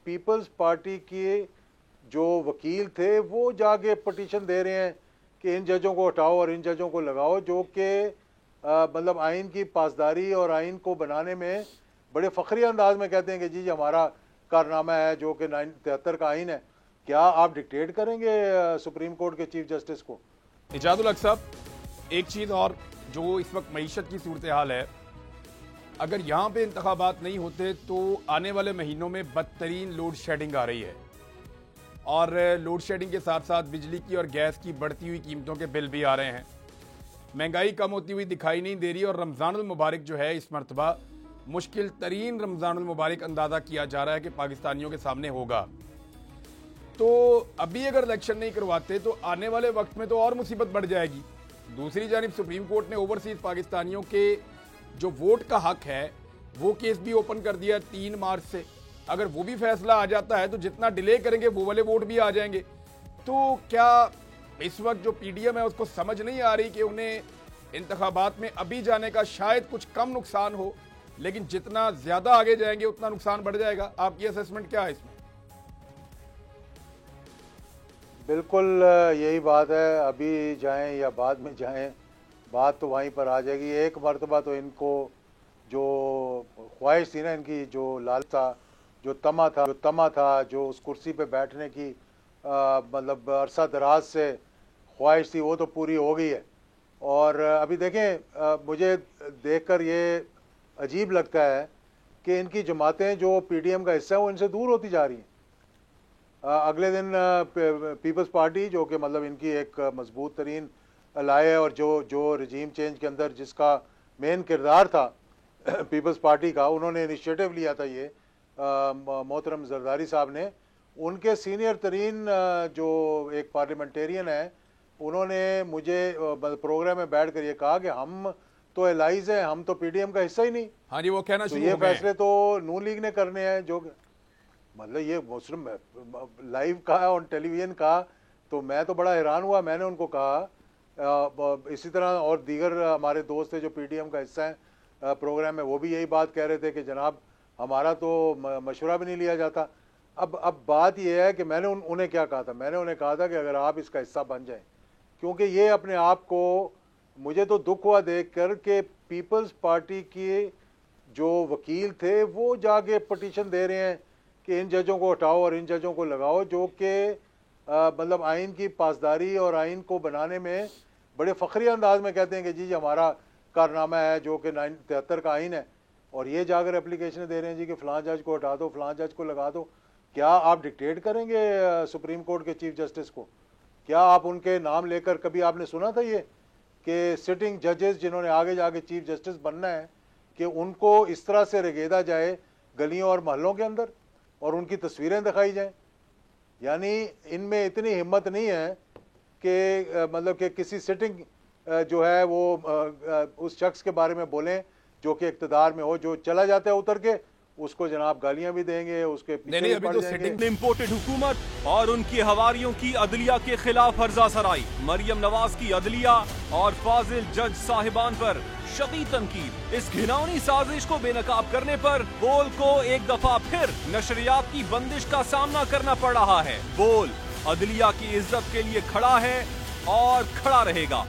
Peoples party के जो वकील थे वो जाके पटिशन दे रहे हैं कि इन जजों को हटाओ और इन जजों को लगाओ, जो कि मतलब आइन की पासदारी और आइन को बनाने में बड़े फ़ख्री अंदाज में कहते हैं कि जी हमारा कारनामा है जो कि 73 का आइन है। क्या आप डिक्टेट करेंगे सुप्रीम कोर्ट के चीफ जस्टिस को? इजाजुल हक साहब, एक चीज़ और जो इस वक्त मईशत की सूरत हाल है, अगर यहाँ पे इंतखाबात नहीं होते तो आने वाले महीनों में बदतरीन लोड शेडिंग आ रही है और लोड शेडिंग के साथ साथ बिजली की और गैस की बढ़ती हुई कीमतों के बिल भी आ रहे हैं। महंगाई कम होती हुई दिखाई नहीं दे रही और रमज़ानुल मुबारक जो है इस मरतबा मुश्किल तरीन रमज़ानुल मुबारक अंदाज़ा किया जा रहा है कि पाकिस्तानियों के सामने होगा। तो अभी अगर इलेक्शन नहीं करवाते तो आने वाले वक्त में तो और मुसीबत बढ़ जाएगी। दूसरी जानिब सुप्रीम कोर्ट ने ओवरसीज पाकिस्तानियों के जो वोट का हक है वो केस भी ओपन कर दिया 3 मार्च से। अगर वो भी फैसला आ जाता है तो जितना डिले करेंगे वो वाले वोट भी आ जाएंगे। तो क्या इस वक्त जो पीडीएम है उसको समझ नहीं आ रही कि उन्हें इंतखाबात में अभी जाने का शायद कुछ कम नुकसान हो, लेकिन जितना ज्यादा आगे जाएंगे उतना नुकसान बढ़ जाएगा? आपकी असेसमेंट क्या है इसमें? बिल्कुल यही बात है, अभी जाएं या बाद में जाएं बात तो वहीं पर आ जाएगी। एक मरतबा तो इनको जो ख्वाहिश थी ना, इनकी जो लालसा, जो तमा था, जो उस कुर्सी पे बैठने की मतलब अरसा दराज से ख्वाहिश थी, वो तो पूरी हो गई है। और अभी देखें, मुझे देखकर ये अजीब लगता है कि इनकी जमातें जो पीडीएम का हिस्सा है वो इनसे दूर होती जा रही हैं। अगले दिन पीपल्स पार्टी जो कि मतलब इनकी एक मजबूत तरीन अलाय है और जो रजीम चेंज के अंदर जिसका मेन किरदार था पीपल्स पार्टी का, उन्होंने इनिशिएटिव लिया था ये मोहतरम जरदारी साहब ने। उनके सीनियर तरीन जो एक पार्लियामेंटेरियन है, उन्होंने मुझे प्रोग्राम में बैठ कर ये कहा कि हम तो एलाइज हैं, हम तो पीडीएम का हिस्सा ही नहीं। हाँ जी, वो कहना तो ये फैसले तो नून लीग ने करने हैं। जो मतलब ये मुस्लिम लाइव कहा ऑन टेलीविजन का, तो मैं तो बड़ा हैरान हुआ। मैंने उनको कहा, इसी तरह और दीगर हमारे दोस्त थे जो पीडीएम का हिस्सा हैं प्रोग्राम में, वो भी यही बात कह रहे थे कि जनाब हमारा तो मशवरा भी नहीं लिया जाता। अब बात यह है कि मैंने उन्हें क्या कहा था, मैंने उन्हें कहा था कि अगर आप इसका हिस्सा बन जाएं, क्योंकि ये अपने आप को, मुझे तो दुख हुआ देख कर कि पीपल्स पार्टी के जो वकील थे वो जाके पटिशन दे रहे हैं कि इन जजों को हटाओ और इन जजों को लगाओ, जो कि मतलब आइन की पासदारी और आइन को बनाने में बड़े फ़ख्री अंदाज में कहते हैं कि जी हमारा कारनामा है जो कि 73 का आइन है। और ये जाकर एप्लीकेशन दे रहे हैं जी कि फ़लाँ जज को हटा दो, फ़लाँ जज को लगा दो। क्या आप डिक्टेट करेंगे सुप्रीम कोर्ट के चीफ जस्टिस को? क्या आप उनके नाम लेकर, कभी आपने सुना था ये कि सिटिंग जजेस जिन्होंने आगे जाके चीफ जस्टिस बनना है कि उनको इस तरह से रगेदा जाए गलियों और महलों के अंदर और उनकी तस्वीरें दिखाई जाएं? यानी इनमें इतनी हिम्मत नहीं है कि मतलब कि किसी सिटिंग जो है वो उस शख्स के बारे में बोलें जो कि इक्तदार में हो, जो चला जाता है उतर के उसको जनाब गालियां भी देंगे, उसके पीछे अभी तो सिटिंग इम्पोर्टेड हुकूमत और उनकी हवारियों की अदलिया के खिलाफ हर्जा सराई, मरियम नवाज की अदलिया और फाजिल जज साहिबान पर शदीद तनकीद। इस घिनौनी साजिश को बेनकाब करने पर बोल को एक दफा फिर नशरियात की बंदिश का सामना करना पड़ रहा है। बोल अदलिया की इज्जत के लिए खड़ा है और खड़ा रहेगा।